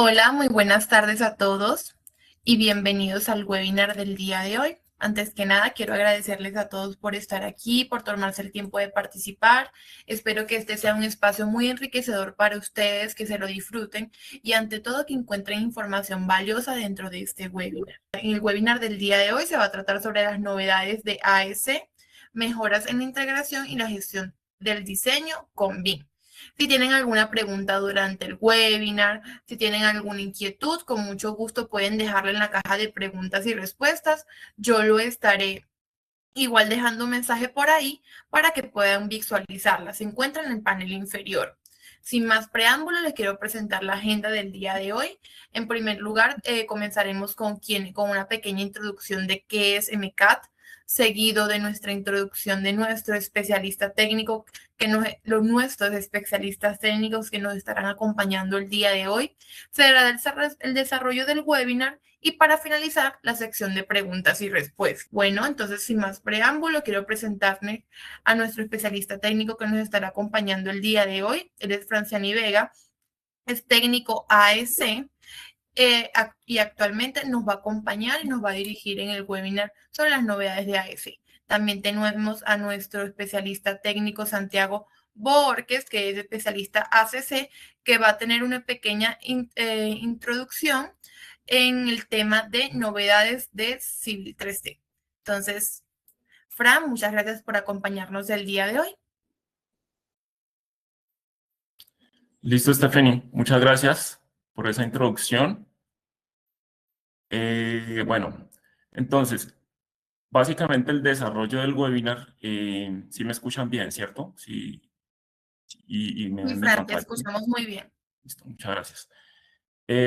Hola, muy buenas tardes a todos y bienvenidos al webinar del día de hoy. Antes que nada, quiero agradecerles a todos por estar aquí, por tomarse el tiempo de participar. Espero que este sea un espacio muy enriquecedor para ustedes, que se lo disfruten y ante todo que encuentren información valiosa dentro de este webinar. En el webinar del día de hoy se va a tratar sobre las novedades de AS, mejoras en la integración y la gestión del diseño con BIM. Si tienen alguna pregunta durante el webinar, si tienen alguna inquietud, con mucho gusto pueden dejarla en la caja de preguntas y respuestas. Yo lo estaré igual dejando un mensaje por ahí para que puedan visualizarla. Se encuentra en el panel inferior. Sin más preámbulo, les quiero presentar la agenda del día de hoy. En primer lugar, comenzaremos con una pequeña introducción de qué es MCAT, seguido de nuestra introducción de nuestro especialista técnico, nuestros especialistas técnicos que nos estarán acompañando el día de hoy. Será el desarrollo del webinar y para finalizar la sección de preguntas y respuestas. Bueno, entonces sin más preámbulo, quiero presentarme a nuestro especialista técnico que nos estará acompañando el día de hoy. Él es Franciani Vega, es técnico AEC. Y actualmente nos va a acompañar y nos va a dirigir en el webinar sobre las novedades de AS. También tenemos a nuestro especialista técnico Santiago Borges, que es especialista ACC, que va a tener una pequeña introducción en el tema de novedades de Civil 3D. Entonces, Fran, muchas gracias por acompañarnos el día de hoy. Listo, Stephanie. Muchas gracias por esa introducción. Bueno, entonces, básicamente el desarrollo del webinar, sí me escuchan bien, ¿cierto? Sí, y me Sí, ven mi Fran, te pantalla. escuchamos muy bien. Listo, muchas gracias.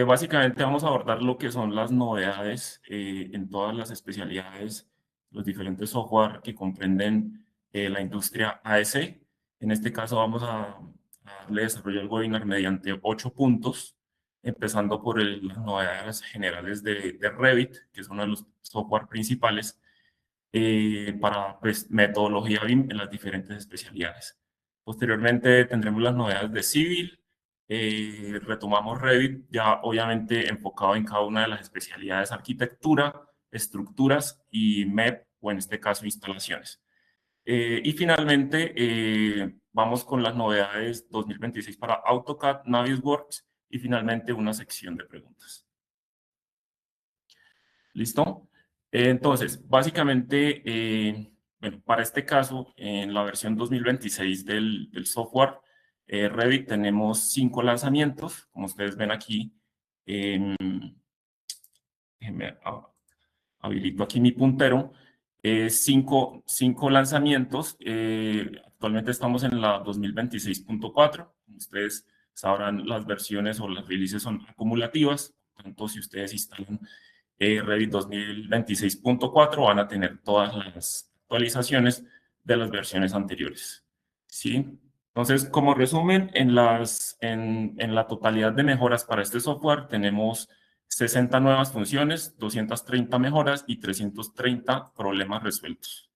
Básicamente vamos a abordar lo que son las novedades en todas las especialidades, los diferentes software que comprenden la industria AS. En este caso vamos a darle desarrollo al webinar mediante 8 puntos, empezando por las novedades generales de Revit, que es uno de los software principales para pues, metodología BIM en las diferentes especialidades. Posteriormente tendremos las novedades de Civil, retomamos Revit, ya obviamente enfocado en cada una de las especialidades, arquitectura, estructuras y MEP, o en este caso instalaciones. Y finalmente vamos con las novedades 2026 para AutoCAD, Navisworks y finalmente una sección de preguntas. ¿Listo? Entonces, básicamente, bueno, para este caso, en la versión 2026 del software Revit tenemos 5 lanzamientos, como ustedes ven aquí. Déjenme habilito aquí mi puntero. 5 lanzamientos. Actualmente estamos en la 2026.4. Como ustedes sabrán, las versiones o las releases son acumulativas. Por tanto, si ustedes instalan Revit 2026.4 van a tener todas las actualizaciones de las versiones anteriores. ¿Sí? Entonces, como resumen, en la totalidad de mejoras para este software tenemos 60 nuevas funciones, 230 mejoras y 330 problemas resueltos.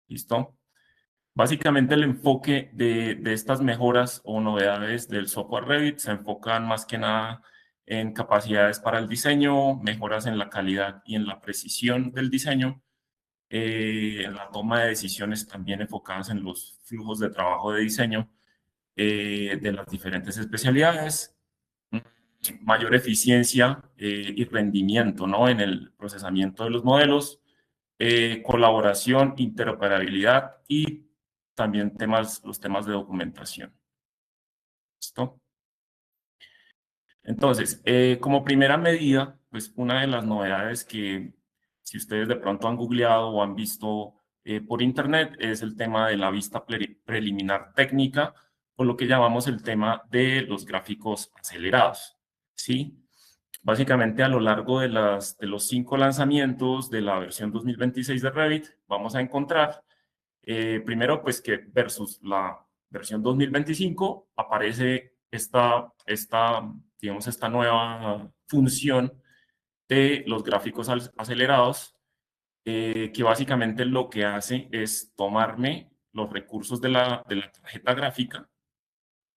¿Listo? Básicamente el enfoque de estas mejoras o novedades del software Revit se enfocan más que nada en capacidades para el diseño, mejoras en la calidad y en la precisión del diseño, en la toma de decisiones también enfocadas en los flujos de trabajo de diseño de las diferentes especialidades, mayor eficiencia y rendimiento, ¿no? En el procesamiento de los modelos, colaboración, interoperabilidad y también los temas de documentación. ¿Listo? Entonces, como primera medida, pues una de las novedades que si ustedes de pronto han googleado o han visto por internet es el tema de la vista preliminar técnica, o lo que llamamos el tema de los gráficos acelerados, ¿sí? Básicamente a lo largo de los 5 lanzamientos de la versión 2026 de Revit, vamos a encontrar primero, pues que versus la versión 2025 aparece digamos, esta nueva función de los gráficos acelerados, que básicamente lo que hace es tomarme los recursos de la tarjeta gráfica,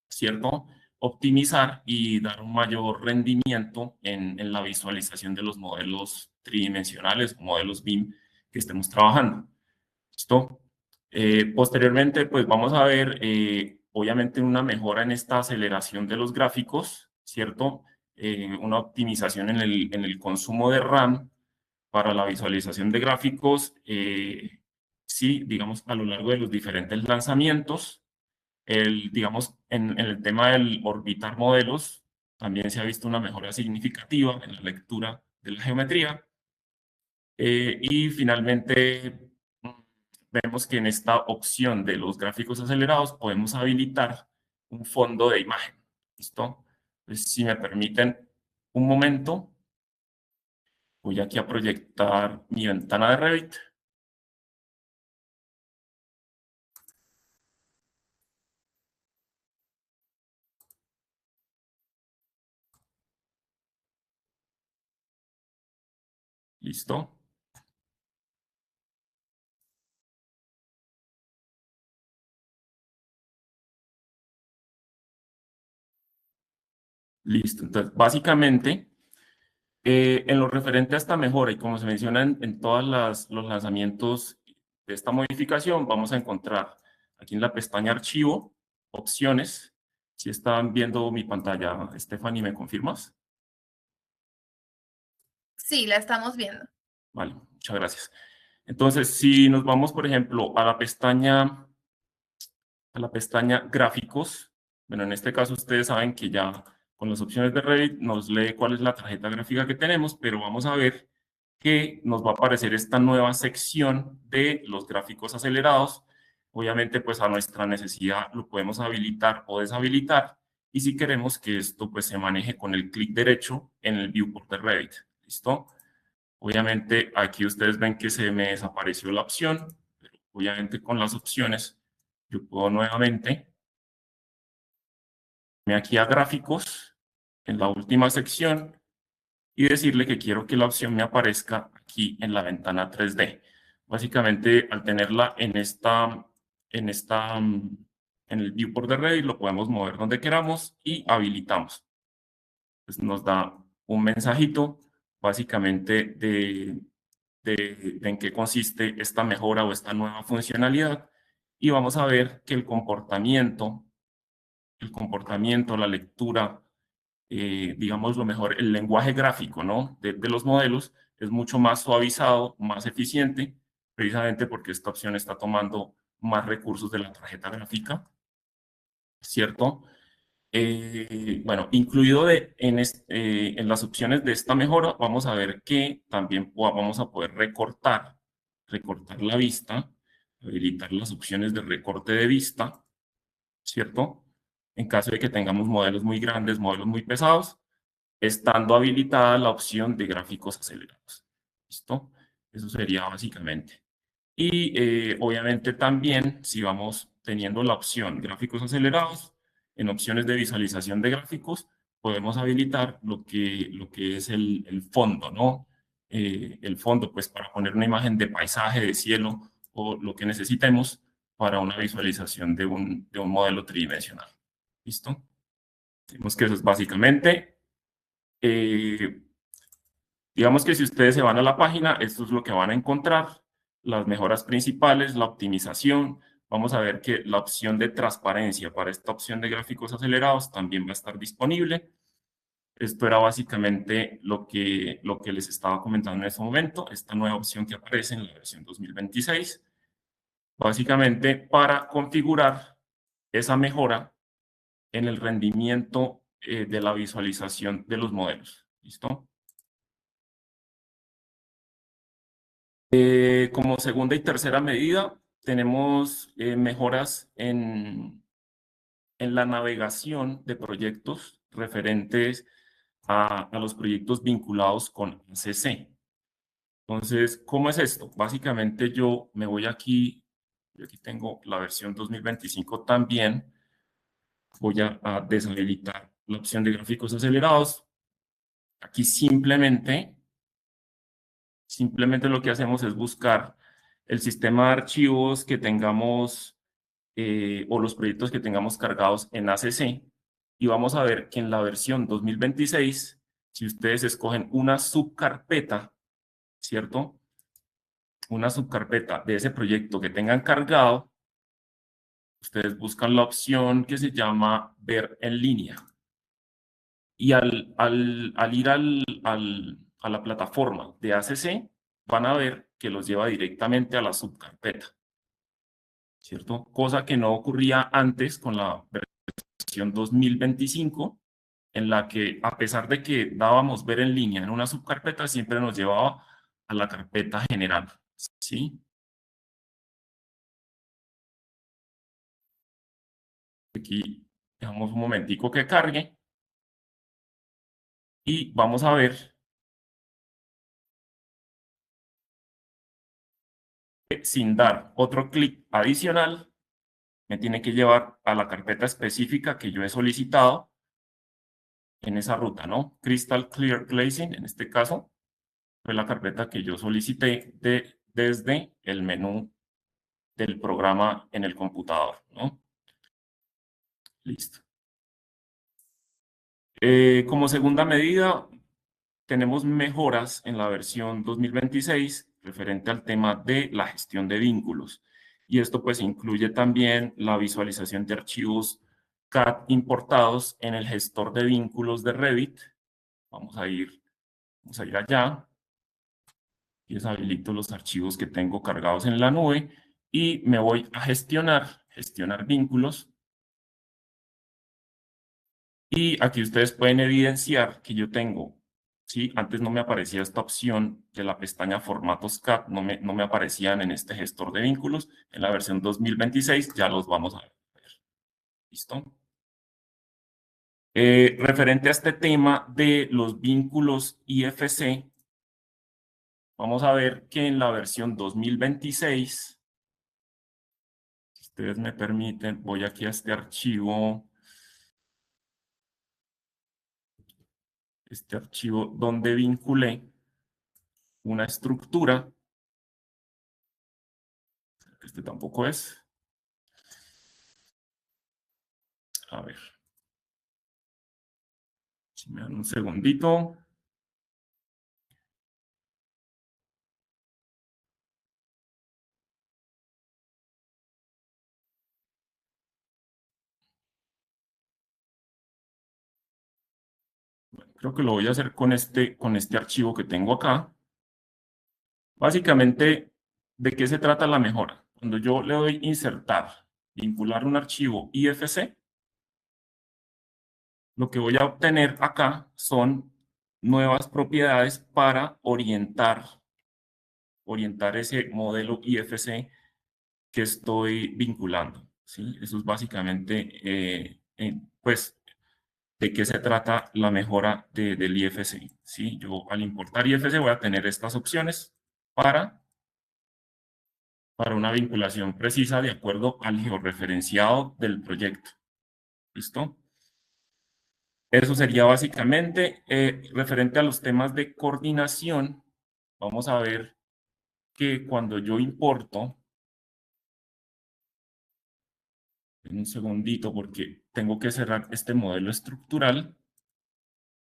¿cierto? Optimizar y dar un mayor rendimiento en la visualización de los modelos tridimensionales o modelos BIM que estemos trabajando. ¿Listo? Posteriormente, pues vamos a ver, obviamente, una mejora en esta aceleración de los gráficos, ¿cierto? Una optimización en el consumo de RAM para la visualización de gráficos, sí, digamos, a lo largo de los diferentes lanzamientos. Digamos, en el tema del orbitar modelos, también se ha visto una mejora significativa en la lectura de la geometría. Y finalmente, mm, vemos que en esta opción de los gráficos acelerados podemos habilitar un fondo de imagen. ¿Listo? Entonces, si me permiten un momento, voy aquí a proyectar mi ventana de Revit. ¿Listo? Listo. Entonces, básicamente, en lo referente a esta mejora y como se menciona en todos los lanzamientos de esta modificación, vamos a encontrar aquí en la pestaña Archivo, Opciones. Si están viendo mi pantalla, Stephanie, ¿me confirmas? Sí, la estamos viendo. Vale, muchas gracias. Entonces, si nos vamos, por ejemplo, a la pestaña Gráficos, bueno, en este caso ustedes saben que ya con las opciones de Revit nos lee cuál es la tarjeta gráfica que tenemos, pero vamos a ver que nos va a aparecer esta nueva sección de los gráficos acelerados. Obviamente, pues a nuestra necesidad lo podemos habilitar o deshabilitar. Y si queremos que esto pues se maneje con el clic derecho en el viewport de Revit. ¿Listo? Obviamente aquí ustedes ven que se me desapareció la opción, pero obviamente con las opciones yo puedo nuevamente irme aquí a gráficos en la última sección y decirle que quiero que la opción me aparezca aquí en la ventana 3D. Básicamente al tenerla en esta, en el viewport de Revit lo podemos mover donde queramos y habilitamos. Pues nos da un mensajito básicamente de en qué consiste esta mejora o esta nueva funcionalidad y vamos a ver que el comportamiento, la lectura, digamos lo mejor, el lenguaje gráfico, ¿no? De los modelos es mucho más suavizado, más eficiente, precisamente porque esta opción está tomando más recursos de la tarjeta gráfica, ¿cierto? Bueno, incluido en las opciones de esta mejora, vamos a ver que también vamos a poder recortar la vista, habilitar las opciones de recorte de vista, ¿cierto? En caso de que tengamos modelos muy grandes, modelos muy pesados, estando habilitada la opción de gráficos acelerados. ¿Listo? Eso sería básicamente. Y obviamente también, si vamos teniendo la opción gráficos acelerados, en opciones de visualización de gráficos, podemos habilitar lo que es el fondo, ¿no? El fondo, pues para poner una imagen de paisaje, de cielo, o lo que necesitemos para una visualización de un modelo tridimensional. ¿Listo? Digamos que eso es básicamente. eh, Digamos que si ustedes se van a la página, esto es lo que van a encontrar, las mejoras principales, la optimización. Vamos a ver que la opción de transparencia para esta opción de gráficos acelerados también va a estar disponible. Esto era básicamente lo que les estaba comentando en este momento, esta nueva opción que aparece en la versión 2026, básicamente para configurar esa mejora en el rendimiento de la visualización de los modelos. ¿Listo? Como segunda y tercera medida, tenemos mejoras en la navegación de proyectos referentes a los proyectos vinculados con ACC. Entonces, ¿cómo es esto? Básicamente yo me voy aquí, yo aquí tengo la versión 2025 también, voy a deshabilitar la opción de gráficos acelerados. Aquí simplemente lo que hacemos es buscar el sistema de archivos que tengamos o los proyectos que tengamos cargados en ACC y vamos a ver que en la versión 2026, si ustedes escogen una subcarpeta, ¿cierto? Una subcarpeta de ese proyecto que tengan cargado, ustedes buscan la opción que se llama ver en línea. Y al ir a la plataforma de ACC, van a ver que los lleva directamente a la subcarpeta, ¿cierto? Cosa que no ocurría antes con la versión 2025, en la que a pesar de que dábamos ver en línea en una subcarpeta, siempre nos llevaba a la carpeta general, ¿sí? Aquí dejamos un momentico que cargue y vamos a ver que sin dar otro clic adicional, me tiene que llevar a la carpeta específica que yo he solicitado en esa ruta, ¿no? Crystal Clear Glazing, en este caso, fue la carpeta que yo solicité desde el menú del programa en el computador, ¿no? Listo. Como segunda medida, tenemos mejoras en la versión 2026 referente al tema de la gestión de vínculos. Y esto pues incluye también la visualización de archivos CAD importados en el gestor de vínculos de Revit. Vamos a ir allá y deshabilito los archivos que tengo cargados en la nube y me voy a gestionar vínculos. Y aquí ustedes pueden evidenciar que yo tengo, ¿sí? Antes no me aparecía esta opción de la pestaña Formatos CAD, no me aparecían en este gestor de vínculos. En la versión 2026 ya los vamos a ver. ¿Listo? Referente a este tema de los vínculos IFC, vamos a ver que en la versión 2026, si ustedes me permiten, voy aquí a este archivo donde vinculé una estructura, que este tampoco es. A ver, si me dan un segundito. Bueno, creo que lo voy a hacer con este archivo que tengo acá. Básicamente, ¿de qué se trata la mejora? Cuando yo le doy insertar, vincular un archivo IFC, lo que voy a obtener acá son nuevas propiedades para orientar ese modelo IFC que estoy vinculando, ¿sí? Eso es básicamente, pues, de qué se trata la mejora del IFC, ¿sí? Yo al importar IFC voy a tener estas opciones para, para una vinculación precisa de acuerdo al georreferenciado del proyecto. ¿Listo? Eso sería básicamente referente a los temas de coordinación. Vamos a ver que cuando yo importo, en un segundito porque tengo que cerrar este modelo estructural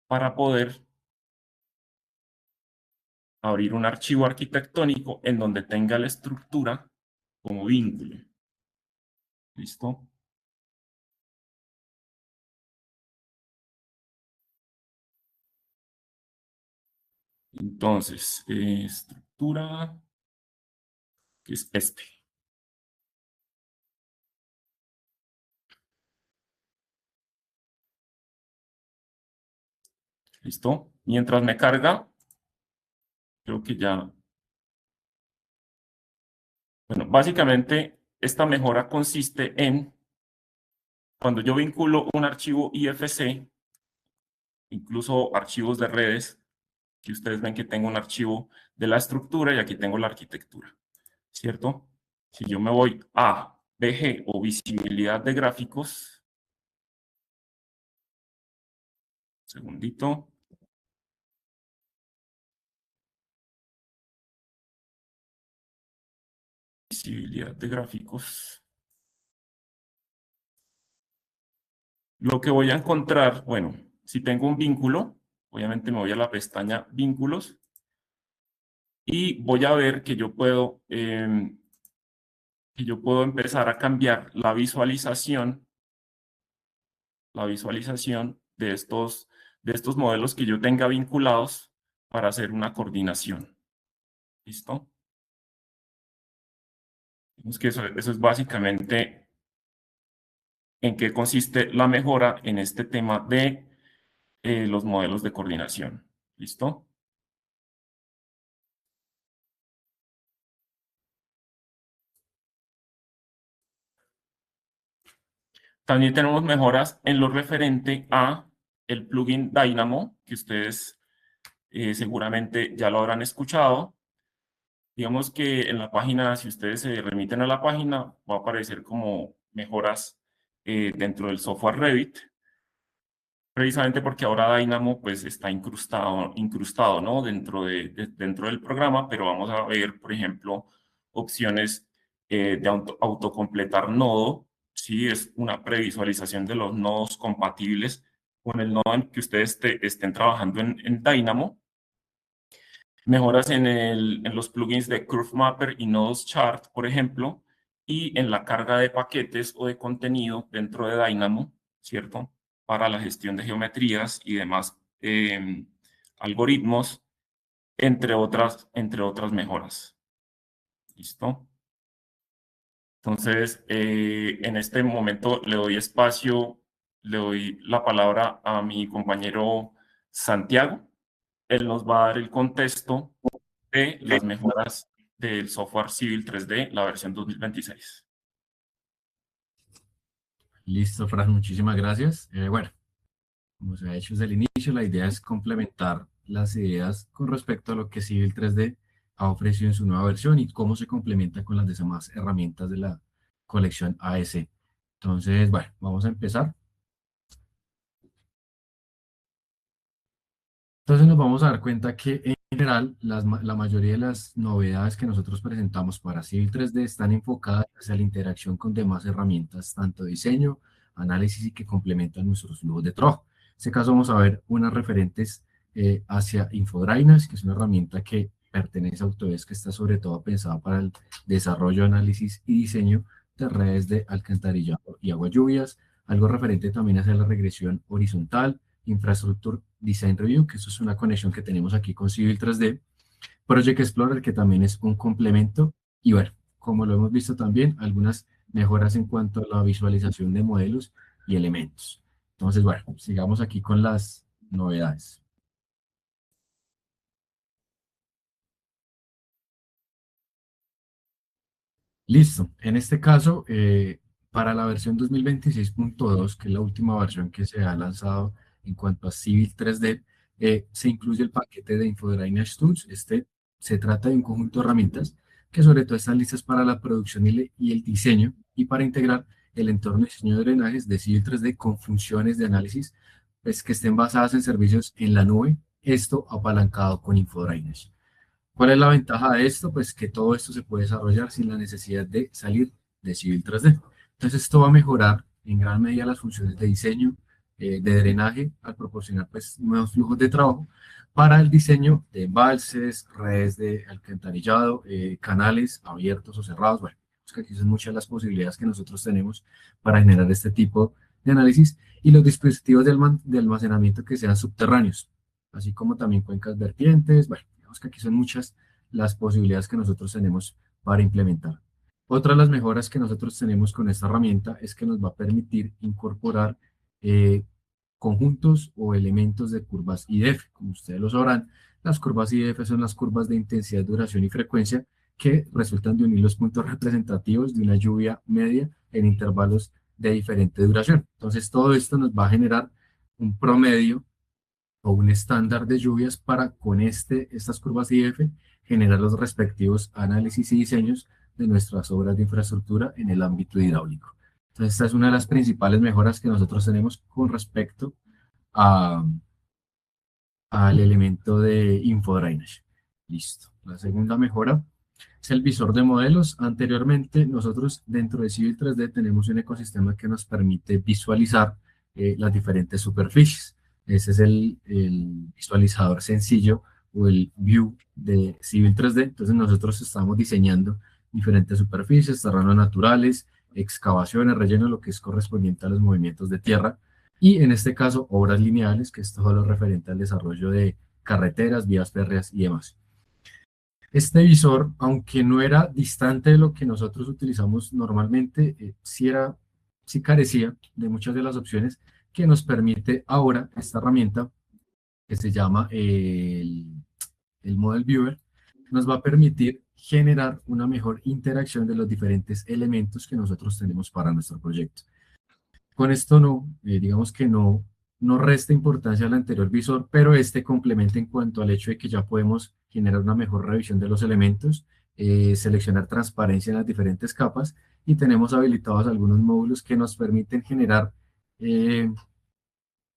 para poder abrir un archivo arquitectónico en donde tenga la estructura como vínculo. ¿Listo? Entonces, estructura, que es este. ¿Listo? Mientras me carga, creo que ya... Bueno, básicamente esta mejora consiste en, cuando yo vinculo un archivo IFC, incluso archivos de redes, que ustedes ven que tengo un archivo de la estructura y aquí tengo la arquitectura, ¿cierto? Si yo me voy a VG o visibilidad de gráficos, segundito, visibilidad de gráficos, lo que voy a encontrar, bueno, si tengo un vínculo, obviamente me voy a la pestaña vínculos y voy a ver que yo puedo empezar a cambiar la visualización de estos modelos que yo tenga vinculados para hacer una coordinación. ¿Listo? Vemos que eso es básicamente en qué consiste la mejora en este tema de los modelos de coordinación. ¿Listo? También tenemos mejoras en lo referente a el plugin Dynamo, que ustedes seguramente ya lo habrán escuchado. Digamos que en la página, si ustedes se remiten a la página, va a aparecer como mejoras dentro del software Revit, precisamente porque ahora Dynamo pues está incrustado, ¿no? dentro del programa, pero vamos a ver, por ejemplo, opciones de autocompletar nodo, si es una previsualización de los nodos compatibles con el nodo en que ustedes estén trabajando en Dynamo. Mejoras en los plugins de Curve Mapper y Nodes Chart, por ejemplo, y en la carga de paquetes o de contenido dentro de Dynamo, ¿cierto? Para la gestión de geometrías y demás algoritmos, entre otras mejoras. ¿Listo? Entonces, en este momento le doy la palabra a mi compañero Santiago. Él nos va a dar el contexto de las mejoras del software Civil 3D, la versión 2026. Listo, Fran, muchísimas gracias. Bueno, como se ha hecho desde el inicio, la idea es complementar las ideas con respecto a lo que Civil 3D ha ofrecido en su nueva versión y cómo se complementa con las demás herramientas de la colección AS. Entonces, bueno, vamos a empezar. Entonces nos vamos a dar cuenta que en general la mayoría de las novedades que nosotros presentamos para Civil 3D están enfocadas hacia la interacción con demás herramientas, tanto diseño, análisis y que complementan nuestros flujos de trabajo. En este caso vamos a ver unas referentes hacia Infodrynas, que es una herramienta que pertenece a Autodesk, que está sobre todo pensada para el desarrollo, análisis y diseño de redes de alcantarillado y agua lluvias, algo referente también hacia la regresión horizontal, Infrastructure Design Review, que eso es una conexión que tenemos aquí con Civil 3D, Project Explorer, que también es un complemento, y bueno, como lo hemos visto también, algunas mejoras en cuanto a la visualización de modelos y elementos. Entonces, bueno, sigamos aquí con las novedades. Listo, en este caso, para la versión 2026.2, que es la última versión que se ha lanzado en cuanto a Civil 3D, se incluye el paquete de Infodrynas Tools. Este se trata de un conjunto de herramientas que sobre todo están listas para la producción y el diseño y para integrar el entorno de diseño de drenajes de Civil 3D con funciones de análisis pues, que estén basadas en servicios en la nube, esto apalancado con Infodrynas. ¿Cuál es la ventaja de esto? Pues que todo esto se puede desarrollar sin la necesidad de salir de Civil 3D. Entonces esto va a mejorar en gran medida las funciones de diseño, de drenaje, al proporcionar pues nuevos flujos de trabajo para el diseño de embalses, redes de alcantarillado, canales abiertos o cerrados. Bueno, es que aquí son muchas las posibilidades que nosotros tenemos para generar este tipo de análisis y los dispositivos de almacenamiento que sean subterráneos, así como también cuencas vertientes. Bueno, Digamos que aquí son muchas las posibilidades que nosotros tenemos para implementar. Otra de las mejoras que nosotros tenemos con esta herramienta es que nos va a permitir incorporar conjuntos o elementos de curvas IDF. Como ustedes lo sabrán, las curvas IDF son las curvas de intensidad, duración y frecuencia que resultan de unir los puntos representativos de una lluvia media en intervalos de diferente duración. Entonces, todo esto nos va a generar un promedio o un estándar de lluvias para con estas curvas IF generar los respectivos análisis y diseños de nuestras obras de infraestructura en el ámbito hidráulico. Entonces, esta es una de las principales mejoras que nosotros tenemos con respecto al elemento de InfoDrainage. Listo. La segunda mejora es el visor de modelos. Anteriormente, nosotros dentro de Civil 3D tenemos un ecosistema que nos permite visualizar las diferentes superficies. Ese es el visualizador sencillo o el view de Civil 3D. Entonces nosotros estamos diseñando diferentes superficies, terrenos naturales, excavaciones, relleno, lo que es correspondiente a los movimientos de tierra. Y en este caso, obras lineales, que es todo lo referente al desarrollo de carreteras, vías férreas y demás. Este visor, aunque no era distante de lo que nosotros utilizamos normalmente, sí carecía de muchas de las opciones que nos permite ahora esta herramienta que se llama el Model Viewer, nos va a permitir generar una mejor interacción de los diferentes elementos que nosotros tenemos para nuestro proyecto. Con esto digamos que no resta importancia al anterior visor, pero este complementa en cuanto al hecho de que ya podemos generar una mejor revisión de los elementos, seleccionar transparencia en las diferentes capas y tenemos habilitados algunos módulos que nos permiten generar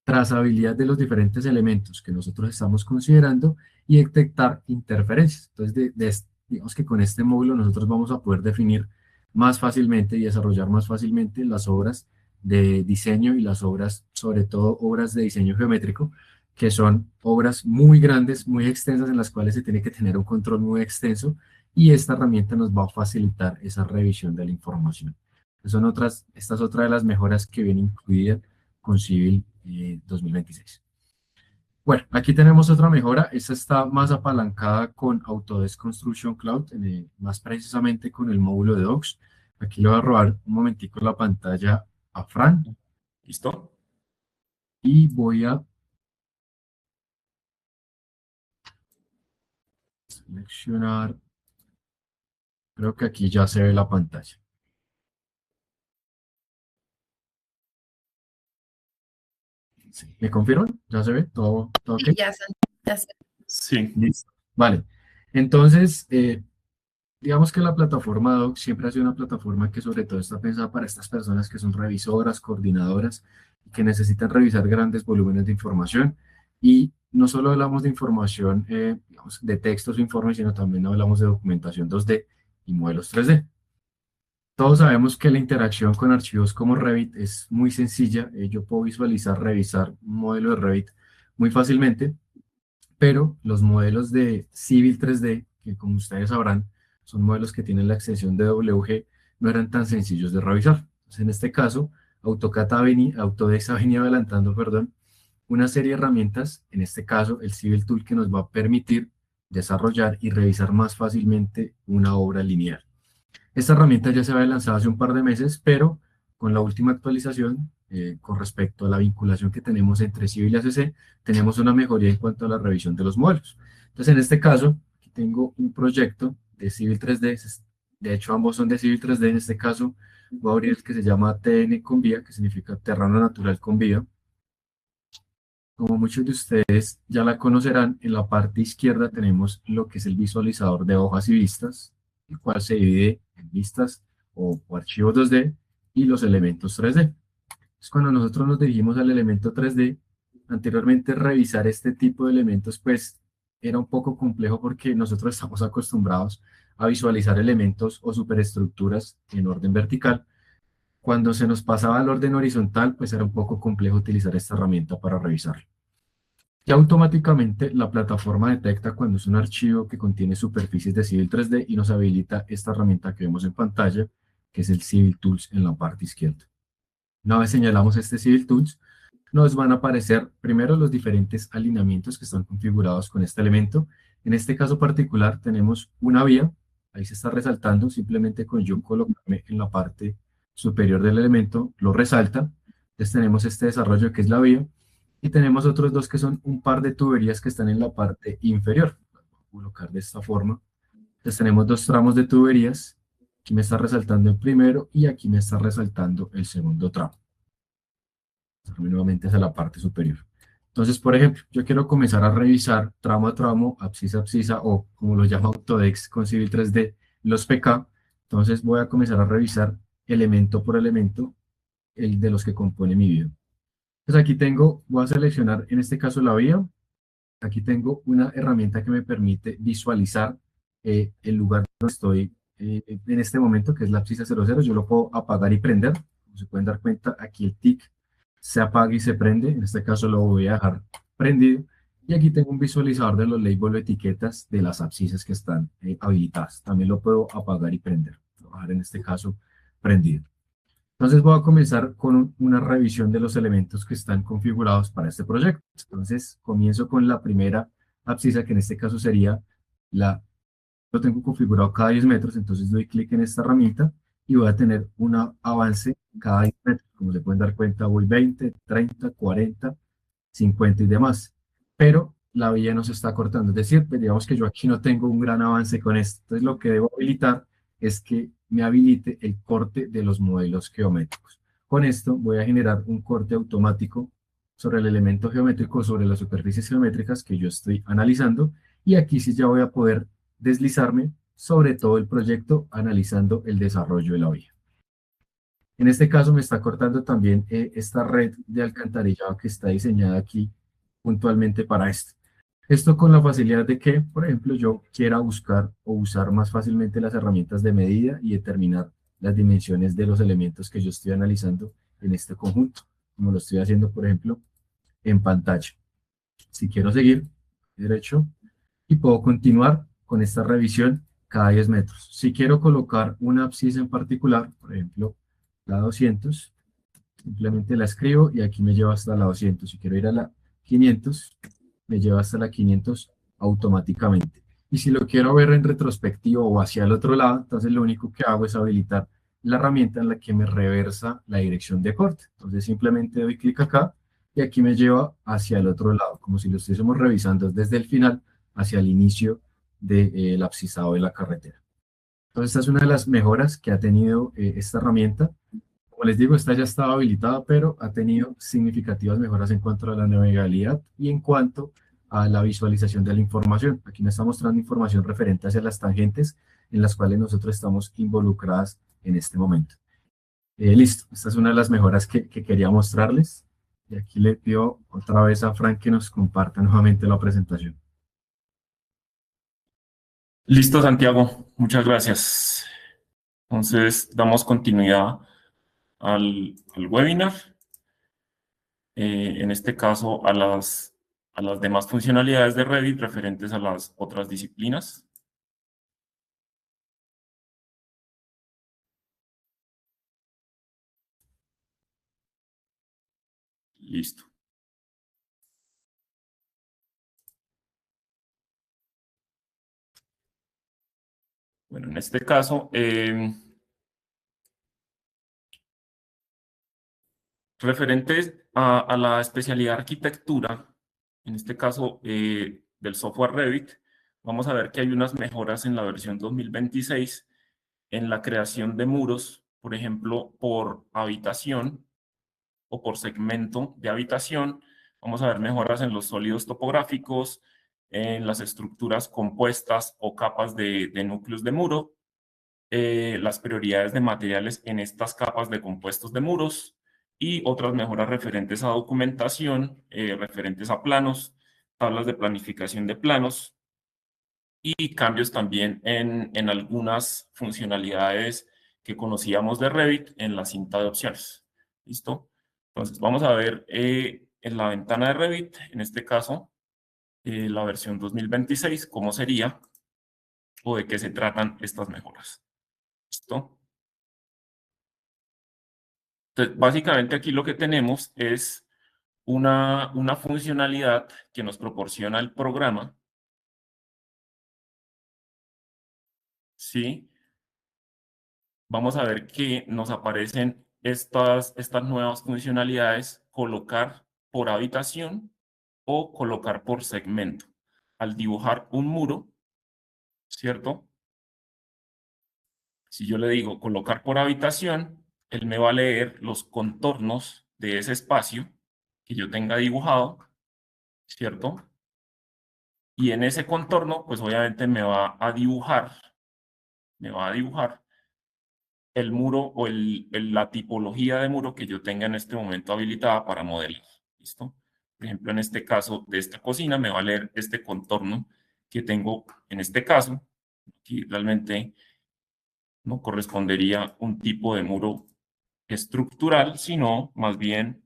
trazabilidad de los diferentes elementos que nosotros estamos considerando y detectar interferencias. Entonces, digamos que con este módulo nosotros vamos a poder definir más fácilmente y desarrollar más fácilmente las obras de diseño y las obras, sobre todo obras de diseño geométrico, que son obras muy grandes, muy extensas, en las cuales se tiene que tener un control muy extenso y esta herramienta nos va a facilitar esa revisión de la información. Esta es otra de las mejoras que viene incluida con Civil 2026. Bueno, aquí tenemos otra mejora. Esta está más apalancada con Autodesk Construction Cloud, más precisamente con el módulo de Docs. Aquí le voy a robar un momentico la pantalla a Fran. ¿Listo? Y voy a seleccionar. Creo que aquí ya se ve la pantalla. Sí. ¿Me confirman? ¿Ya se ve? ¿Todo ok? Sí, ya se. Sí. Listo. Vale. Entonces, digamos que la plataforma Doc siempre ha sido una plataforma que sobre todo está pensada para estas personas que son revisoras, coordinadoras, y que necesitan revisar grandes volúmenes de información. Y no solo hablamos de información, digamos, de textos o informes, sino también hablamos de documentación 2D y modelos 3D. Todos sabemos que la interacción con archivos como Revit es muy sencilla. Yo puedo visualizar, revisar un modelo de Revit muy fácilmente, pero los modelos de Civil 3D, que como ustedes sabrán, son modelos que tienen la extensión de WG, no eran tan sencillos de revisar. Entonces, en este caso, Autodesk ha venido adelantando, una serie de herramientas, en este caso el Civil Tool, que nos va a permitir desarrollar y revisar más fácilmente una obra lineal. Esta herramienta ya se había lanzado hace un par de meses, pero con la última actualización, con respecto a la vinculación que tenemos entre Civil y ACC, tenemos una mejoría en cuanto a la revisión de los modelos. Entonces, en este caso, aquí tengo un proyecto de Civil 3D, de hecho ambos son de Civil 3D, en este caso voy a abrir el que se llama TN con vía, que significa Terreno Natural con Vía. Como muchos de ustedes ya la conocerán, en la parte izquierda tenemos lo que es el visualizador de hojas y vistas, el cual se divide en vistas o archivos 2D y los elementos 3D. Entonces, cuando nosotros nos dirigimos al elemento 3D, anteriormente revisar este tipo de elementos pues era un poco complejo porque nosotros estamos acostumbrados a visualizar elementos o superestructuras en orden vertical. Cuando se nos pasaba al orden horizontal, pues era un poco complejo utilizar esta herramienta para revisarlo. Y automáticamente la plataforma detecta cuando es un archivo que contiene superficies de Civil 3D y nos habilita esta herramienta que vemos en pantalla, que es el Civil Tools en la parte izquierda. Una vez señalamos este Civil Tools, nos van a aparecer primero los diferentes alineamientos que están configurados con este elemento En este caso particular tenemos una vía, ahí se está resaltando, simplemente con yo colocarme en la parte superior del elemento, lo resalta. Entonces tenemos este desarrollo que es la vía, y tenemos otros dos que son un par de tuberías que están en la parte inferior. Voy a colocar de esta forma. Entonces tenemos dos tramos de tuberías, aquí me está resaltando el primero y aquí me está resaltando el segundo tramo. Nuevamente hacia la parte superior. Entonces, por ejemplo, yo quiero comenzar a revisar tramo a tramo, abscisa a abscisa, o como lo llama Autodesk con Civil 3D, los PK. Entonces voy a comenzar a revisar elemento por elemento el de los que compone mi vía. Entonces aquí tengo, voy a seleccionar en este caso la vía. Aquí tengo una herramienta que me permite visualizar el lugar donde estoy en este momento, que es la abscisa 00. Yo lo puedo apagar y prender. Como se pueden dar cuenta, aquí el TIC se apaga y se prende. En este caso lo voy a dejar prendido. Y aquí tengo un visualizador de los labels o etiquetas de las abscisas que están habilitadas. También lo puedo apagar y prender. Lo voy a dejar en este caso prendido. Entonces voy a comenzar con una revisión de los elementos que están configurados para este proyecto. Entonces comienzo con la primera abscisa, que en este caso sería lo tengo configurado cada 10 metros, entonces doy clic en esta herramienta y voy a tener un avance cada 10 metros. Como se pueden dar cuenta, voy 20, 30, 40, 50 y demás. Pero la vía no se está cortando, es decir, pues digamos que yo aquí no tengo un gran avance con esto. Entonces lo que debo habilitar es que me habilite el corte de los modelos geométricos. Con esto voy a generar un corte automático sobre el elemento geométrico, sobre las superficies geométricas que yo estoy analizando, y aquí sí ya voy a poder deslizarme sobre todo el proyecto analizando el desarrollo de la vía. En este caso me está cortando también esta red de alcantarillado que está diseñada aquí puntualmente para esto. Esto con la facilidad de que, por ejemplo, yo quiera buscar o usar más fácilmente las herramientas de medida y determinar las dimensiones de los elementos que yo estoy analizando en este conjunto, como lo estoy haciendo, por ejemplo, en pantalla. Si quiero seguir derecho y puedo continuar con esta revisión cada 10 metros. Si quiero colocar una abscisa en particular, por ejemplo, la 200, simplemente la escribo y aquí me lleva hasta la 200. Si quiero ir a la 500, me lleva hasta la 500 automáticamente. Y si lo quiero ver en retrospectivo o hacia el otro lado, entonces lo único que hago es habilitar la herramienta en la que me reversa la dirección de corte. Entonces simplemente doy clic acá y aquí me lleva hacia el otro lado, como si lo estuviésemos revisando desde el final hacia el inicio del abscisado de la carretera. Entonces esta es una de las mejoras que ha tenido esta herramienta. Como les digo, esta ya estaba habilitada, pero ha tenido significativas mejoras en cuanto a la navegabilidad y en cuanto a la visualización de la información. Aquí me está mostrando información referente hacia las tangentes en las cuales nosotros estamos involucradas en este momento. Listo, esta es una de las mejoras que quería mostrarles. Y aquí le pido otra vez a Frank que nos comparta nuevamente la presentación. Listo, Santiago. Muchas gracias. Entonces, damos continuidad al webinar. En este caso, a las demás funcionalidades de Revit referentes a las otras disciplinas. Listo. Bueno, en este caso, referentes a la especialidad arquitectura, en este caso del software Revit, vamos a ver que hay unas mejoras en la versión 2026 en la creación de muros, por ejemplo, por habitación o por segmento de habitación. Vamos a ver mejoras en los sólidos topográficos, en las estructuras compuestas o capas de núcleos de muro, las prioridades de materiales en estas capas de compuestos de muros y otras mejoras referentes a documentación, referentes a planos, tablas de planificación de planos y cambios también en algunas funcionalidades que conocíamos de Revit en la cinta de opciones. ¿Listo? Entonces vamos a ver en la ventana de Revit, en este caso, la versión 2026, cómo sería o de qué se tratan estas mejoras. ¿Listo? Entonces, básicamente aquí lo que tenemos es una funcionalidad que nos proporciona el programa ¿sí? Vamos a ver que nos aparecen estas nuevas funcionalidades, colocar por habitación o colocar por segmento. Al dibujar un muro, ¿cierto? Si yo le digo colocar por habitación, él me va a leer los contornos de ese espacio que yo tenga dibujado, ¿cierto? Y en ese contorno, pues obviamente me va a dibujar el muro o la tipología de muro que yo tenga en este momento habilitada para modelar. ¿Listo? Por ejemplo, en este caso de esta cocina me va a leer este contorno que tengo en este caso. Aquí realmente no correspondería un tipo de muro estructural, sino más bien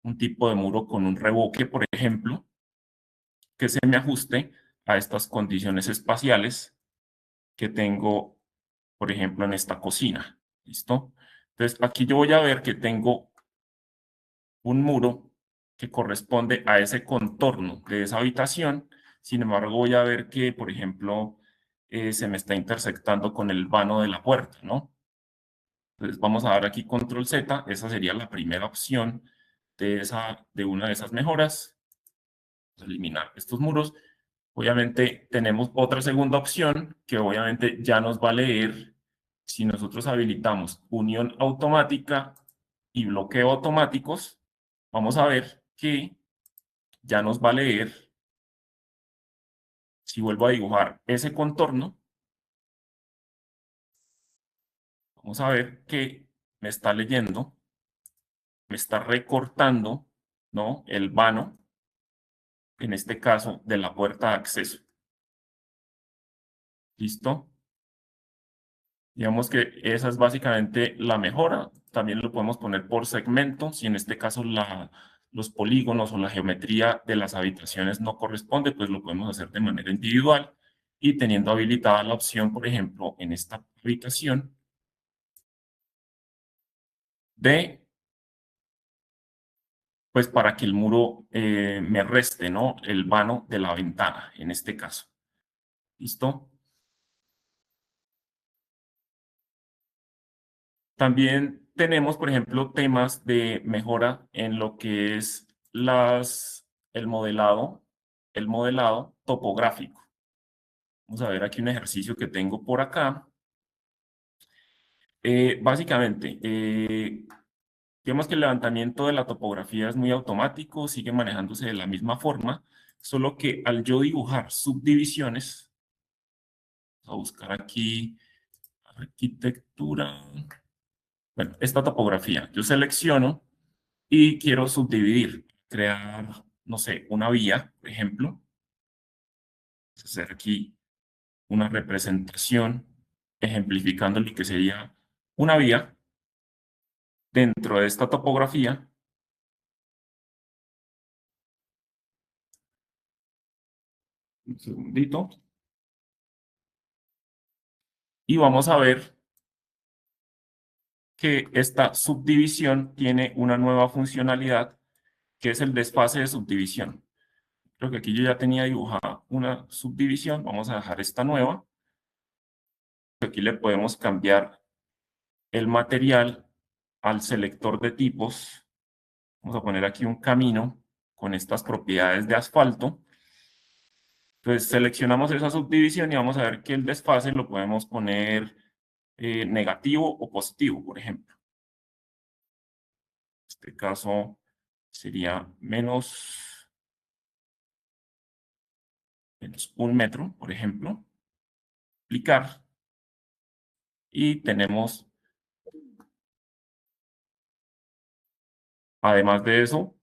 un tipo de muro con un revoque, por ejemplo, que se me ajuste a estas condiciones espaciales que tengo, por ejemplo, en esta cocina. ¿Listo? Entonces, aquí yo voy a ver que tengo un muro que corresponde a ese contorno de esa habitación. Sin embargo, voy a ver que, por ejemplo, se me está intersectando con el vano de la puerta, ¿no? Entonces, vamos a dar aquí control Z. Esa sería la primera opción de una de esas mejoras. Vamos a eliminar estos muros. Obviamente tenemos otra segunda opción que obviamente ya nos va a leer si nosotros habilitamos unión automática y bloqueo automáticos. Vamos a ver que ya nos va a leer, si vuelvo a dibujar ese contorno, vamos a ver que me está leyendo, me está recortando, ¿no? El vano, en este caso, de la puerta de acceso. ¿Listo? Digamos que esa es básicamente la mejora. También lo podemos poner por segmento. Si en este caso los polígonos o la geometría de las habitaciones no corresponde, pues lo podemos hacer de manera individual. Y teniendo habilitada la opción, por ejemplo, en esta habitación, de, pues para que el muro me reste, ¿no? El vano de la ventana, en este caso. ¿Listo? También tenemos, por ejemplo, temas de mejora en lo que es el modelado topográfico. Vamos a ver aquí un ejercicio que tengo por acá. Básicamente, digamos que el levantamiento de la topografía es muy automático, sigue manejándose de la misma forma, solo que al yo dibujar subdivisiones, vamos a buscar aquí arquitectura, bueno, esta topografía, yo selecciono y quiero subdividir, crear, no sé, una vía, por ejemplo. Hacer aquí una representación ejemplificando lo que sería una vía dentro de esta topografía. Un segundito. Y vamos a ver que esta subdivisión tiene una nueva funcionalidad que es el desfase de subdivisión. Creo que aquí yo ya tenía dibujada una subdivisión. Vamos a dejar esta nueva. Aquí le podemos cambiar el material al selector de tipos. Vamos a poner aquí un camino con estas propiedades de asfalto. Entonces seleccionamos esa subdivisión y vamos a ver que el desfase lo podemos poner negativo o positivo, por ejemplo. En este caso sería menos 1 metro, por ejemplo. Aplicar. Y tenemos, además de eso,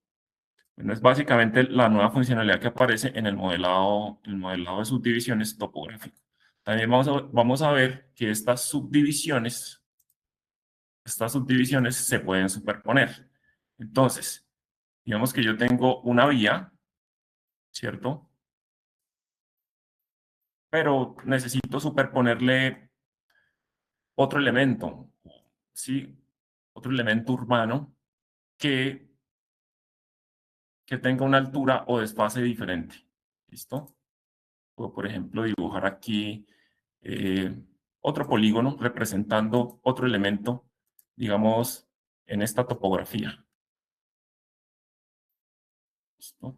bueno, es básicamente la nueva funcionalidad que aparece en el modelado de subdivisiones topográfico. También vamos a ver que estas subdivisiones se pueden superponer. Entonces, digamos que yo tengo una vía, ¿cierto? Pero necesito superponerle otro elemento, ¿sí? Otro elemento urbano que, que tenga una altura o desfase diferente. ¿Listo? Puedo, por ejemplo, dibujar aquí otro polígono representando otro elemento, digamos, en esta topografía. ¿Listo?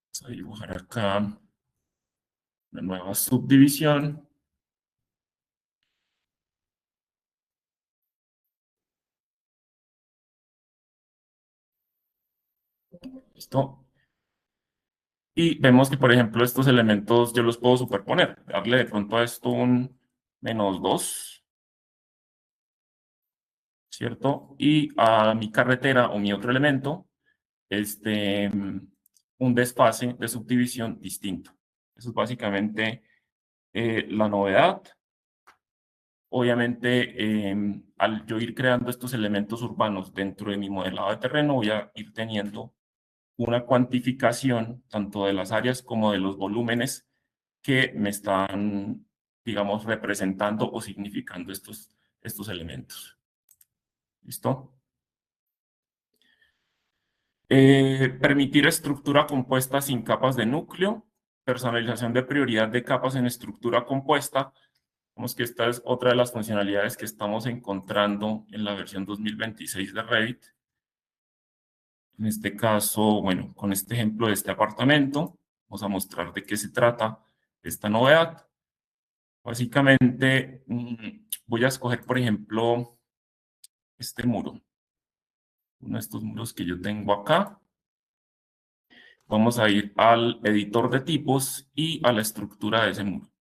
Vamos a dibujar acá una nueva subdivisión. ¿Listo? Y vemos que, por ejemplo, estos elementos yo los puedo superponer. Darle de pronto a esto un -2, ¿cierto? Y a mi carretera o mi otro elemento, un desfase de subdivisión distinto. Eso es básicamente la novedad. Obviamente, al yo ir creando estos elementos urbanos dentro de mi modelado de terreno, voy a ir teniendo una cuantificación tanto de las áreas como de los volúmenes que me están, digamos, representando o significando estos elementos. ¿Listo? Permitir estructura compuesta sin capas de núcleo, personalización de prioridad de capas en estructura compuesta. Vemos que esta es otra de las funcionalidades que estamos encontrando en la versión 2026 de Revit. En este caso, bueno, con este ejemplo de este apartamento, vamos a mostrar de qué se trata esta novedad. Básicamente, voy a escoger, por ejemplo, este muro. Uno de estos muros que yo tengo acá. Vamos a ir al editor de tipos y a la estructura de ese muro.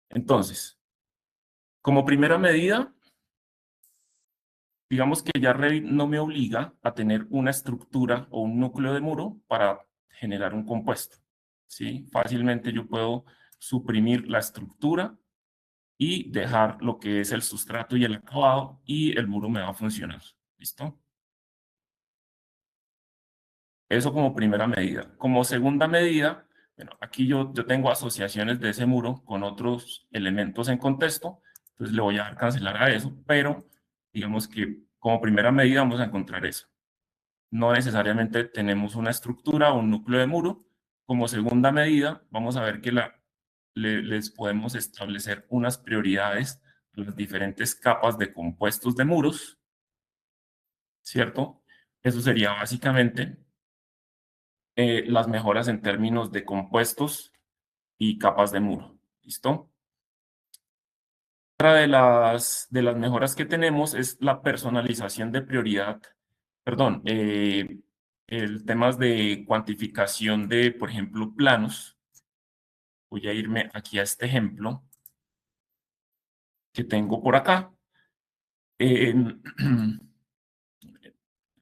Entonces, como primera medida, digamos que ya Revit no me obliga a tener una estructura o un núcleo de muro para generar un compuesto. ¿Sí? Fácilmente yo puedo suprimir la estructura y dejar lo que es el sustrato y el acabado y el muro me va a funcionar. ¿Listo? Eso como primera medida. Como segunda medida, bueno, aquí yo tengo asociaciones de ese muro con otros elementos en contexto, entonces le voy a dar cancelar a eso, pero digamos que como primera medida vamos a encontrar eso. No necesariamente tenemos una estructura o un núcleo de muro. Como segunda medida, vamos a ver que les podemos establecer unas prioridades a las diferentes capas de compuestos de muros, ¿cierto? Eso sería básicamente las mejoras en términos de compuestos y capas de muro. ¿Listo? Otra de las mejoras que tenemos es la personalización de prioridad, perdón, el temas de cuantificación de, por ejemplo, planos. Voy a irme aquí a este ejemplo que tengo por acá. Que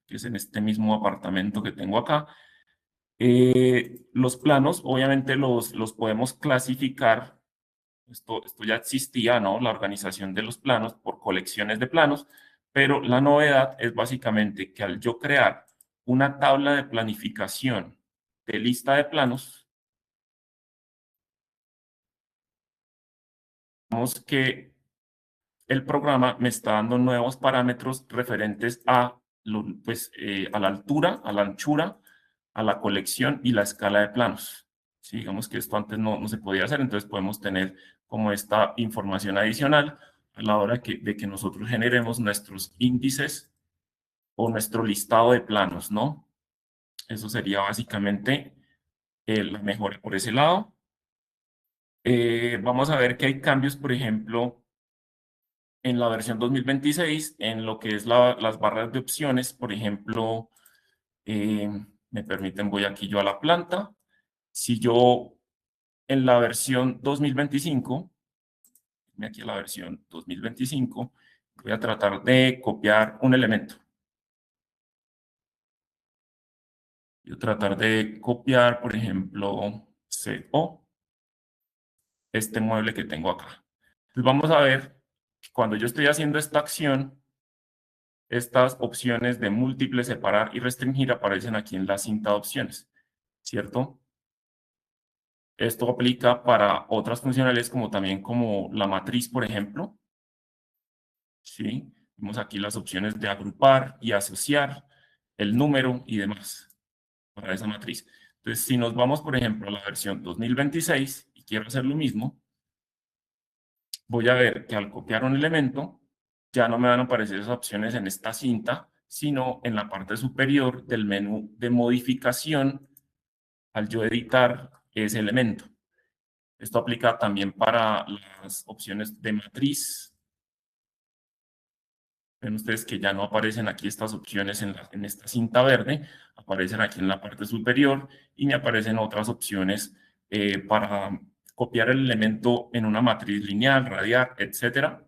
es en este mismo apartamento que tengo acá. Los planos, obviamente, los podemos clasificar. Esto ya existía, ¿no? La organización de los planos por colecciones de planos, pero la novedad es básicamente que al yo crear una tabla de planificación de lista de planos, vemos que el programa me está dando nuevos parámetros referentes a, a la altura, a la anchura, a la colección y la escala de planos. Sí, digamos que esto antes no se podía hacer, entonces podemos tener como esta información adicional a la hora de que nosotros generemos nuestros índices o nuestro listado de planos, ¿no? Eso sería básicamente la mejora por ese lado. Vamos a ver que hay cambios, por ejemplo, en la versión 2026, en lo que es las barras de opciones, por ejemplo, me permiten, voy aquí yo a la planta. Si yo en la versión 2025, aquí a la versión 2025, voy a tratar de copiar un elemento. Voy a tratar de copiar, por ejemplo, CO, este mueble que tengo acá. Entonces vamos a ver, cuando yo estoy haciendo esta acción, estas opciones de múltiple, separar y restringir aparecen aquí en la cinta de opciones, ¿cierto? Esto aplica para otras funcionalidades como también como la matriz, por ejemplo. ¿Sí? Vemos aquí las opciones de agrupar y asociar, el número y demás. para esa matriz. Entonces, si nos vamos, por ejemplo, a la versión 2026 y quiero hacer lo mismo, voy a ver que al copiar un elemento, ya no me van a aparecer esas opciones en esta cinta, sino en la parte superior del menú de modificación al yo editar ese elemento. Esto aplica también para las opciones de matriz. Ven ustedes que ya no aparecen aquí estas opciones en esta cinta verde, aparecen aquí en la parte superior y me aparecen otras opciones para copiar el elemento en una matriz lineal, radial, etcétera.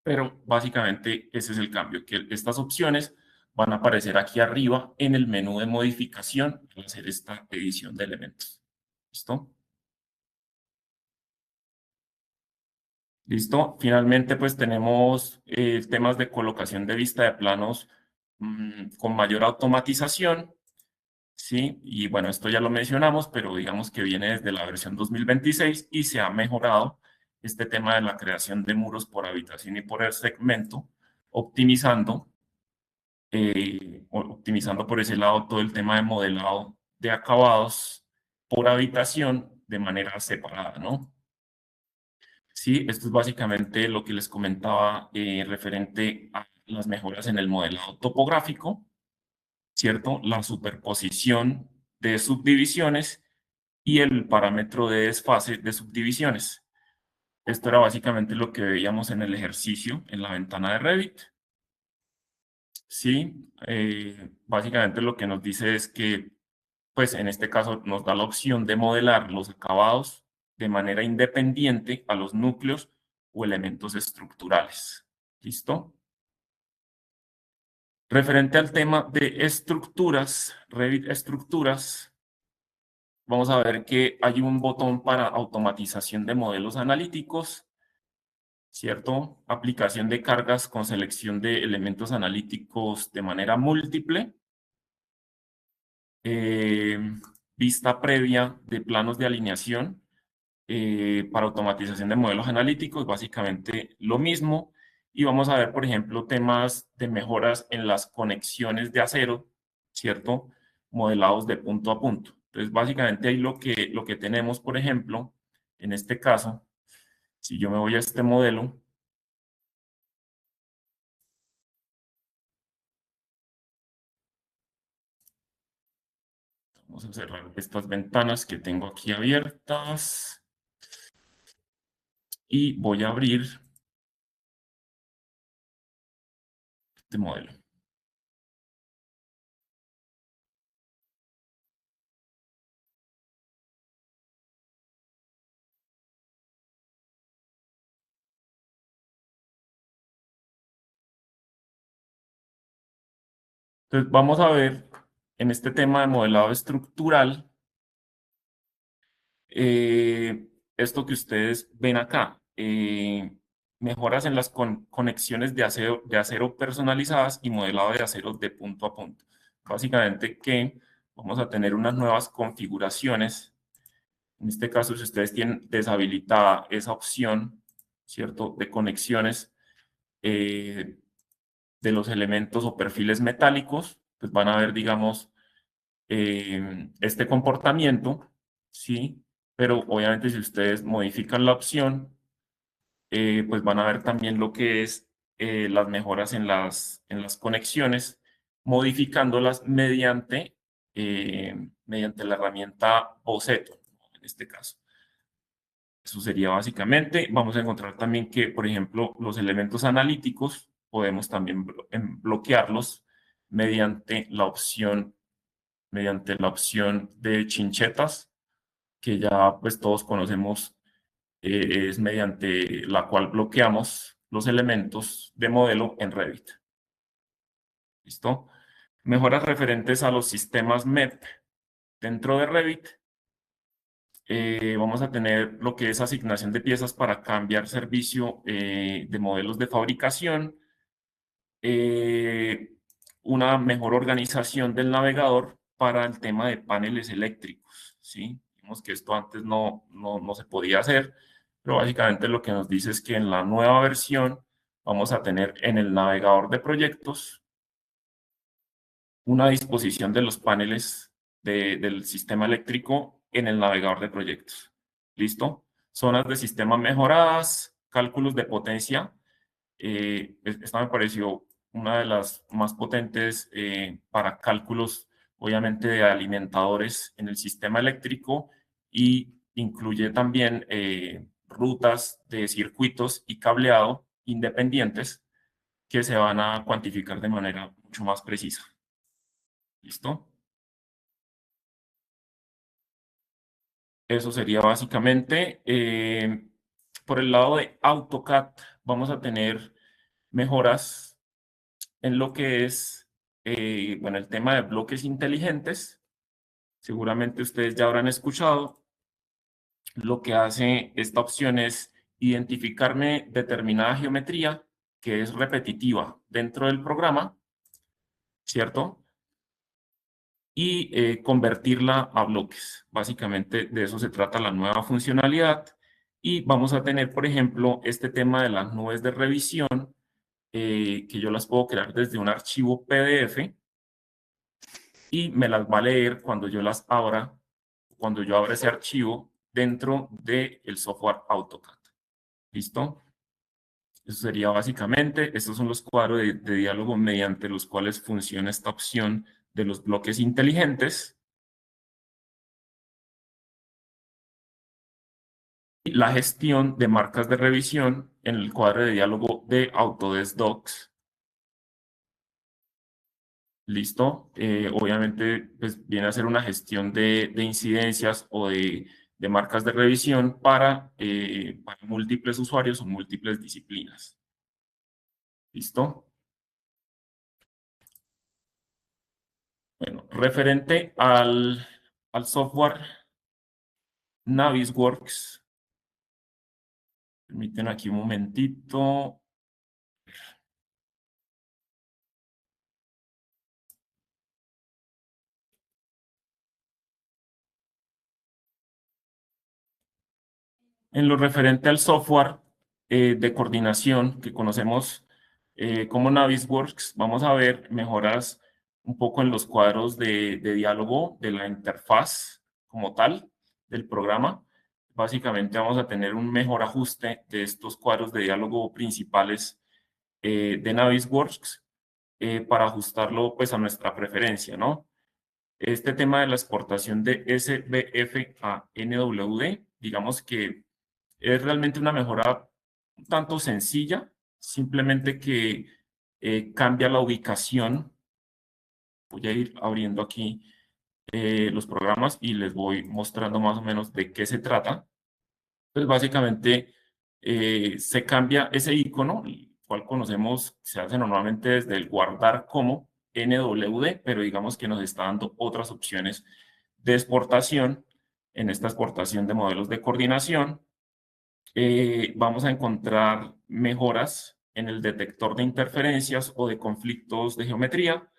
Pero básicamente ese es el cambio, que estas opciones van a aparecer aquí arriba en el menú de modificación al hacer esta edición de elementos. ¿Listo? Listo. Finalmente, pues tenemos temas de colocación de vista de planos con mayor automatización. Sí, y bueno, esto ya lo mencionamos, pero digamos que viene desde la versión 2026 y se ha mejorado este tema de la creación de muros por habitación y por el segmento, optimizando, optimizando por ese lado todo el tema de modelado de acabados por habitación de manera separada, ¿no? Sí, esto es básicamente lo que les comentaba referente a las mejoras en el modelado topográfico, ¿cierto? La superposición de subdivisiones y el parámetro de desfase de subdivisiones. Esto era básicamente lo que veíamos en el ejercicio en la ventana de Revit. Sí, básicamente lo que nos dice es que, pues en este caso nos da la opción de modelar los acabados de manera independiente a los núcleos o elementos estructurales. ¿Listo? Referente al tema de estructuras, Revit Estructuras, vamos a ver que hay un botón para automatización de modelos analíticos, ¿cierto? Aplicación de cargas con selección de elementos analíticos de manera múltiple. Vista previa de planos de alineación para automatización de modelos analíticos, básicamente lo mismo. Y vamos a ver, por ejemplo, temas de mejoras en las conexiones de acero, ¿cierto? Modelados de punto a punto. Entonces, básicamente ahí lo que tenemos, por ejemplo, en este caso, si yo me voy a este modelo, vamos a cerrar estas ventanas que tengo aquí abiertas y voy a abrir este modelo. Entonces, vamos a ver en este tema de modelado estructural, esto que ustedes ven acá, mejoras en las conexiones de acero personalizadas y modelado de acero de punto a punto. Básicamente que vamos a tener unas nuevas configuraciones. En este caso, si ustedes tienen deshabilitada esa opción, ¿cierto?, de conexiones de los elementos o perfiles metálicos, pues van a ver, digamos, este comportamiento, ¿sí? Pero obviamente si ustedes modifican la opción, pues van a ver también lo que es las mejoras en las conexiones, modificándolas mediante la herramienta boceto, en este caso. Eso sería básicamente. Vamos a encontrar también que, por ejemplo, los elementos analíticos podemos también bloquearlos mediante la opción de chinchetas, que ya pues todos conocemos, es mediante la cual bloqueamos los elementos de modelo en Revit. ¿Listo? Mejoras referentes a los sistemas MEP dentro de Revit. Vamos a tener lo que es asignación de piezas para cambiar servicio de modelos de fabricación. Una mejor organización del navegador para el tema de paneles eléctricos, ¿sí? Vimos que esto antes no se podía hacer, pero básicamente lo que nos dice es que en la nueva versión vamos a tener en el navegador de proyectos una disposición de los paneles del sistema eléctrico en el navegador de proyectos. ¿Listo? Zonas de sistema mejoradas, cálculos de potencia. Esta me pareció una de las más potentes para cálculos, obviamente, de alimentadores en el sistema eléctrico y incluye también rutas de circuitos y cableado independientes que se van a cuantificar de manera mucho más precisa. ¿Listo? Eso sería básicamente. Por el lado de AutoCAD vamos a tener mejoras en lo que es, bueno, el tema de bloques inteligentes. Seguramente ustedes ya habrán escuchado. Lo que hace esta opción es identificarme determinada geometría que es repetitiva dentro del programa, ¿cierto? Y convertirla a bloques. Básicamente de eso se trata la nueva funcionalidad. Y vamos a tener, por ejemplo, este tema de las nubes de revisión, que yo las puedo crear desde un archivo PDF y me las va a leer cuando yo las abra, cuando yo abra ese archivo dentro del software AutoCAD. ¿Listo? Eso sería básicamente, estos son los cuadros de diálogo mediante los cuales funciona esta opción de los bloques inteligentes. Y la gestión de marcas de revisión en el cuadro de diálogo de Autodesk Docs. ¿Listo? Obviamente, pues viene a ser una gestión de incidencias o de marcas de revisión para múltiples usuarios o múltiples disciplinas. ¿Listo? Bueno, referente al software Navisworks. Permítanme aquí un momentito. En lo referente al software de coordinación que conocemos como Navisworks, vamos a ver mejoras un poco en los cuadros de diálogo de la interfaz como tal del programa. Básicamente vamos a tener un mejor ajuste de estos cuadros de diálogo principales de Navisworks para ajustarlo pues a nuestra preferencia, ¿no? Este tema de la exportación de SBF a NWD, digamos que es realmente una mejora un tanto sencilla, simplemente que cambia la ubicación. Voy a ir abriendo aquí los programas y les voy mostrando más o menos de qué se trata. Pues básicamente se cambia ese icono, el cual conocemos, se hace normalmente desde el guardar como NWD, pero digamos que nos está dando otras opciones de exportación. En esta exportación de modelos de coordinación, vamos a encontrar mejoras en el detector de interferencias o de conflictos de geometría,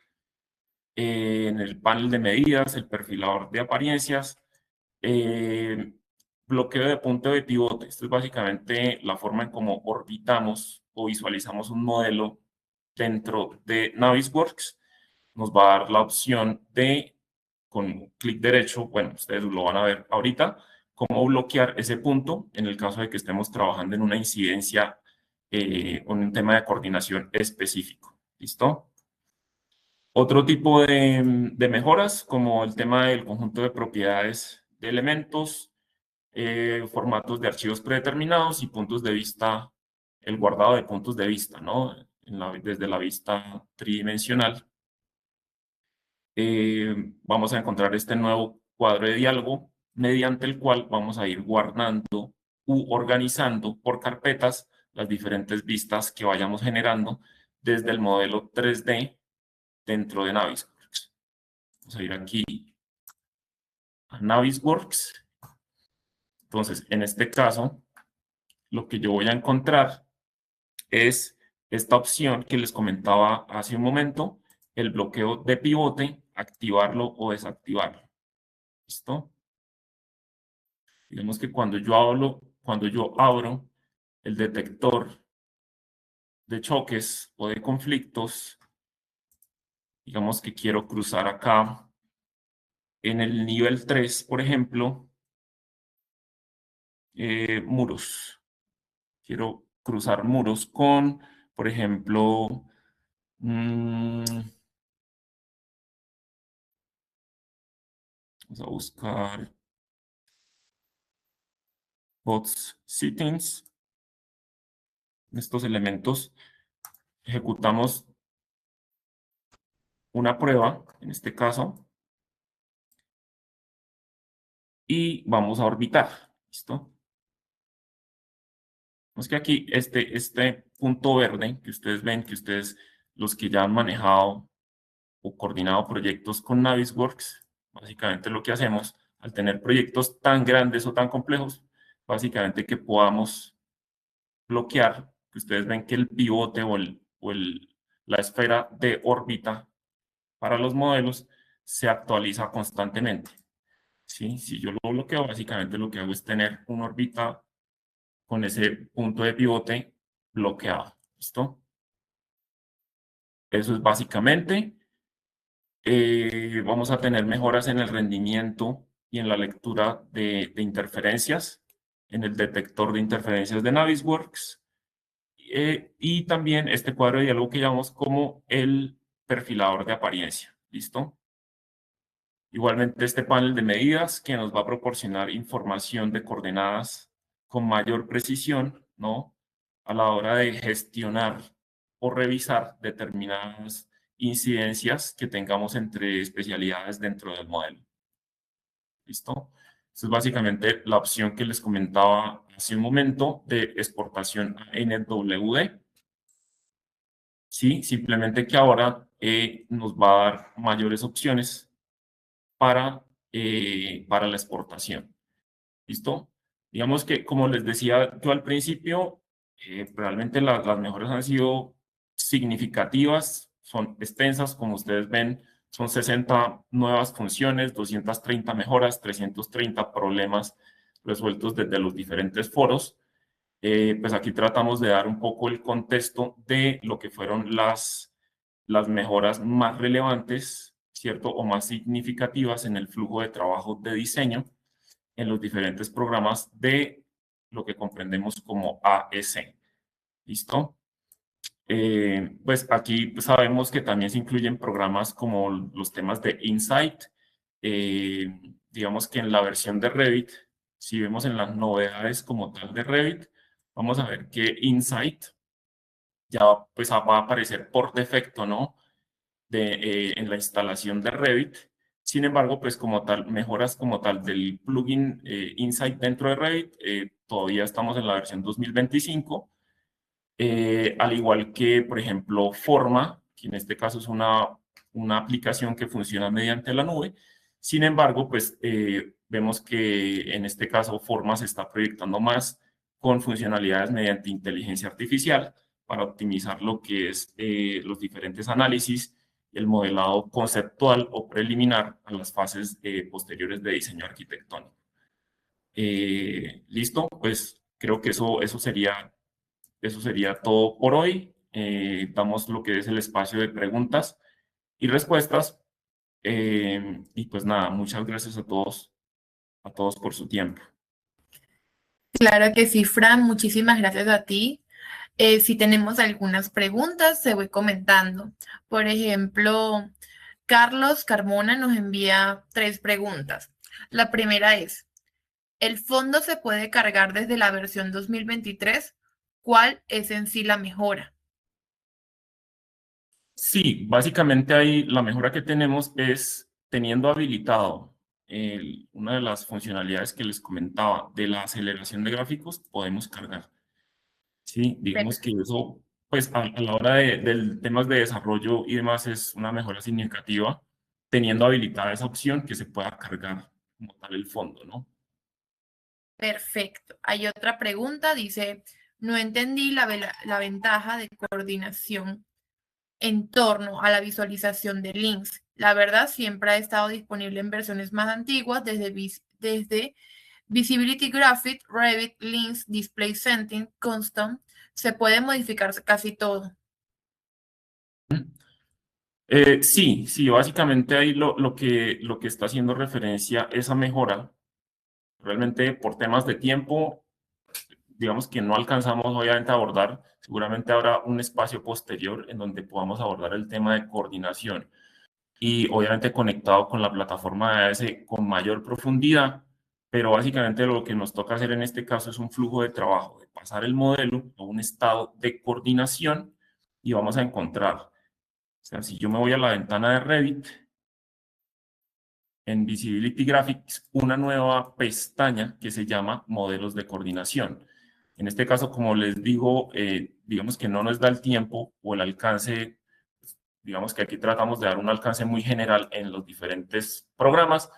en el panel de medidas, el perfilador de apariencias, bloqueo de punto de pivote. Esto es básicamente la forma en cómo orbitamos o visualizamos un modelo dentro de Navisworks. Nos va a dar la opción de, con clic derecho, bueno, ustedes lo van a ver ahorita, cómo bloquear ese punto en el caso de que estemos trabajando en una incidencia o en un tema de coordinación específico. ¿Listo? Otro tipo de mejoras, como el tema del conjunto de propiedades de elementos, formatos de archivos predeterminados y puntos de vista, el guardado de puntos de vista, ¿no? Desde la vista tridimensional. Vamos a encontrar este nuevo cuadro de diálogo mediante el cual vamos a ir guardando u organizando por carpetas las diferentes vistas que vayamos generando desde el modelo 3D dentro de Navisworks. Vamos a ir aquí a Navisworks. Entonces, en este caso, lo que yo voy a encontrar es esta opción que les comentaba hace un momento, el bloqueo de pivote, activarlo o desactivarlo. ¿Listo? Digamos que cuando yo abro el detector de choques o de conflictos, digamos que quiero cruzar acá En el nivel 3, por ejemplo, muros. Quiero cruzar muros con, por ejemplo, vamos a buscar bots settings. Estos elementos ejecutamos una prueba, en este caso, y vamos a orbitar. ¿Listo? Es que aquí este punto verde que ustedes ven, que ustedes, los que ya han manejado o coordinado proyectos con Navisworks, básicamente lo que hacemos al tener proyectos tan grandes o tan complejos, básicamente que podamos bloquear, que ustedes ven que el pivote la esfera de órbita para los modelos se actualiza constantemente. ¿Sí? Si yo lo bloqueo, básicamente lo que hago es tener una órbita con ese punto de pivote bloqueado. ¿Listo? Eso es básicamente. Vamos a tener mejoras en el rendimiento y en la lectura de interferencias, en el detector de interferencias de Navisworks. Y también este cuadro de diálogo que llamamos como el perfilador de apariencia. ¿Listo? Igualmente este panel de medidas que nos va a proporcionar información de coordenadas con mayor precisión, ¿no? A la hora de gestionar o revisar determinadas incidencias que tengamos entre especialidades dentro del modelo. ¿Listo? Esa es básicamente la opción que les comentaba hace un momento de exportación a NWD. Sí, simplemente que ahora nos va a dar mayores opciones para la exportación. ¿Listo? Digamos que, como les decía yo al principio, realmente las mejoras han sido significativas, son extensas, como ustedes ven, son 60 nuevas funciones, 230 mejoras, 330 problemas resueltos desde los diferentes foros. Pues aquí tratamos de dar un poco el contexto de lo que fueron las mejoras más relevantes, ¿cierto? O más significativas en el flujo de trabajo de diseño en los diferentes programas de lo que comprendemos como AEC. ¿Listo? Pues aquí pues sabemos que también se incluyen programas como los temas de Insight. Digamos que en la versión de Revit, si vemos en las novedades como tal de Revit, vamos a ver que Insight ya pues va a aparecer por defecto, ¿no? En la instalación de Revit. Sin embargo, pues como tal, mejoras como tal del plugin Insight dentro de Revit, todavía estamos en la versión 2025, al igual que, por ejemplo, Forma, que en este caso es una aplicación que funciona mediante la nube. Sin embargo, pues vemos que en este caso Forma se está proyectando más con funcionalidades mediante inteligencia artificial para optimizar lo que es los diferentes análisis, el modelado conceptual o preliminar a las fases posteriores de diseño arquitectónico. ¿Listo? Pues creo que eso sería todo por hoy. Damos lo que es el espacio de preguntas y respuestas. Y pues nada, muchas gracias a todos por su tiempo. Claro que sí, Fran, muchísimas gracias a ti. Si tenemos algunas preguntas, se voy comentando. Por ejemplo, Carlos Carmona nos envía 3 preguntas. La primera es, ¿el fondo se puede cargar desde la versión 2023? ¿Cuál es en sí la mejora? Sí, básicamente ahí la mejora que tenemos es teniendo habilitado una de las funcionalidades que les comentaba de la aceleración de gráficos, podemos cargar. Sí, digamos que eso, pues a la hora del temas de desarrollo y demás es una mejora significativa, teniendo habilitada esa opción que se pueda cargar como tal el fondo, ¿no? Perfecto. Hay otra pregunta, dice, no entendí la ventaja de coordinación en torno a la visualización de links. La verdad, siempre ha estado disponible en versiones más antiguas, desde Visibility Graphic, Revit, Links, Display Setting, Custom. Se puede modificar casi todo. Sí, básicamente ahí lo que está haciendo referencia esa mejora, realmente por temas de tiempo, digamos que no alcanzamos obviamente a abordar, seguramente habrá un espacio posterior en donde podamos abordar el tema de coordinación y obviamente conectado con la plataforma de AS con mayor profundidad, pero básicamente lo que nos toca hacer en este caso es un flujo de trabajo, de pasar el modelo a un estado de coordinación y vamos a encontrar, o sea, si yo me voy a la ventana de Revit, en Visibility Graphics, una nueva pestaña que se llama Modelos de Coordinación. En este caso, como les digo, digamos que no nos da el tiempo o el alcance, digamos que aquí tratamos de dar un alcance muy general en los diferentes programas,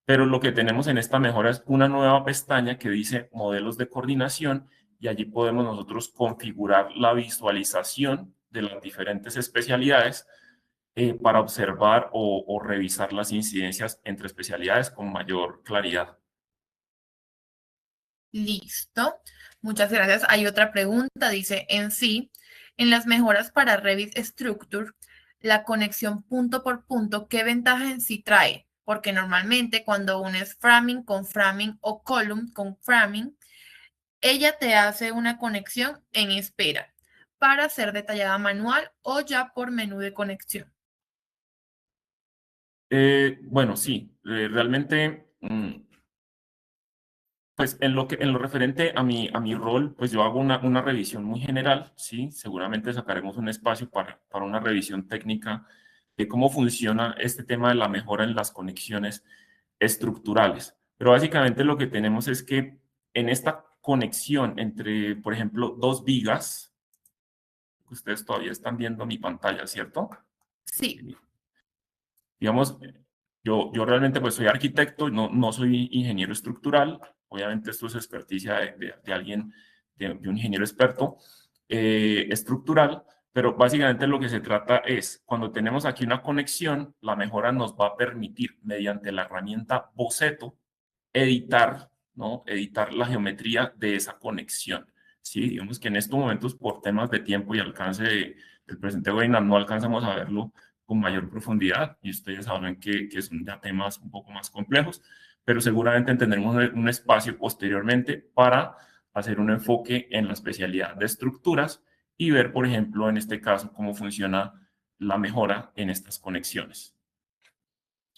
pero lo que tenemos en esta mejora es una nueva pestaña que dice Modelos de Coordinación y allí podemos nosotros configurar la visualización de las diferentes especialidades para observar o revisar las incidencias entre especialidades con mayor claridad. Listo. Muchas gracias. Hay otra pregunta. Dice, en las mejoras para Revit Structure, la conexión punto por punto, ¿qué ventaja en sí trae? Porque normalmente cuando unes framing con framing o column con framing, ella te hace una conexión en espera para ser detallada manual o ya por menú de conexión. Bueno, sí, realmente, pues en lo referente a mi rol, pues yo hago una revisión muy general, sí, seguramente sacaremos un espacio para una revisión técnica de cómo funciona este tema de la mejora en las conexiones estructurales. Pero básicamente lo que tenemos es que en esta conexión entre, por ejemplo, dos vigas, ustedes todavía están viendo mi pantalla, ¿cierto? Sí. Digamos, yo realmente pues soy arquitecto, no soy ingeniero estructural. Obviamente esto es experticia de alguien, de un ingeniero experto estructural, pero básicamente lo que se trata es, cuando tenemos aquí una conexión, la mejora nos va a permitir, mediante la herramienta boceto, editar, ¿no? Editar la geometría de esa conexión. Sí, digamos que en estos momentos, por temas de tiempo y alcance del presente webinar, no alcanzamos a verlo con mayor profundidad y ustedes saben que son ya temas un poco más complejos, pero seguramente tendremos un espacio posteriormente para hacer un enfoque en la especialidad de estructuras y ver, por ejemplo, en este caso, cómo funciona la mejora en estas conexiones.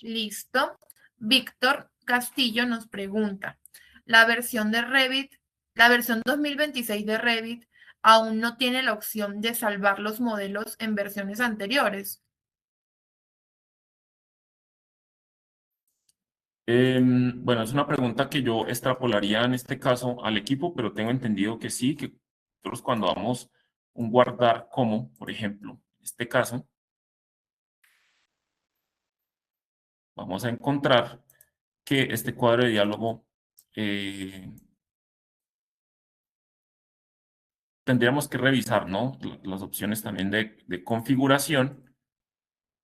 Listo. Víctor Castillo nos pregunta, la versión 2026 de Revit aún no tiene la opción de salvar los modelos en versiones anteriores. Bueno, es una pregunta que yo extrapolaría en este caso al equipo, pero tengo entendido que sí, que nosotros cuando damos un guardar como, por ejemplo, en este caso, vamos a encontrar que este cuadro de diálogo tendríamos que revisar, ¿no? Las opciones también de configuración,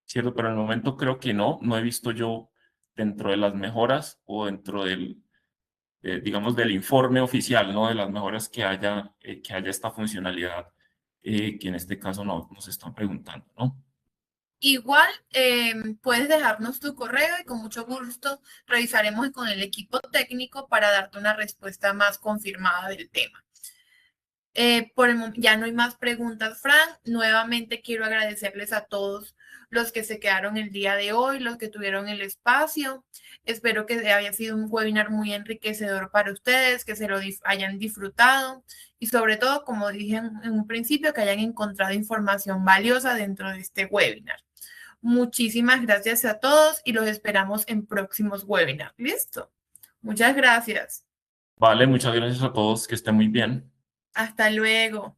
¿cierto? Pero en el momento creo que no he visto yo dentro de las mejoras o dentro del, digamos, del informe oficial, ¿no? De las mejoras que haya esta funcionalidad que en este caso nos están preguntando, ¿no? Igual puedes dejarnos tu correo y con mucho gusto revisaremos con el equipo técnico para darte una respuesta más confirmada del tema. Ya no hay más preguntas, Fran. Nuevamente quiero agradecerles a todos los que se quedaron el día de hoy, los que tuvieron el espacio. Espero que haya sido un webinar muy enriquecedor para ustedes, que se lo hayan disfrutado y sobre todo, como dije en un principio, que hayan encontrado información valiosa dentro de este webinar. Muchísimas gracias a todos y los esperamos en próximos webinars. ¿Listo? Muchas gracias. Vale, muchas gracias a todos, que estén muy bien. Hasta luego.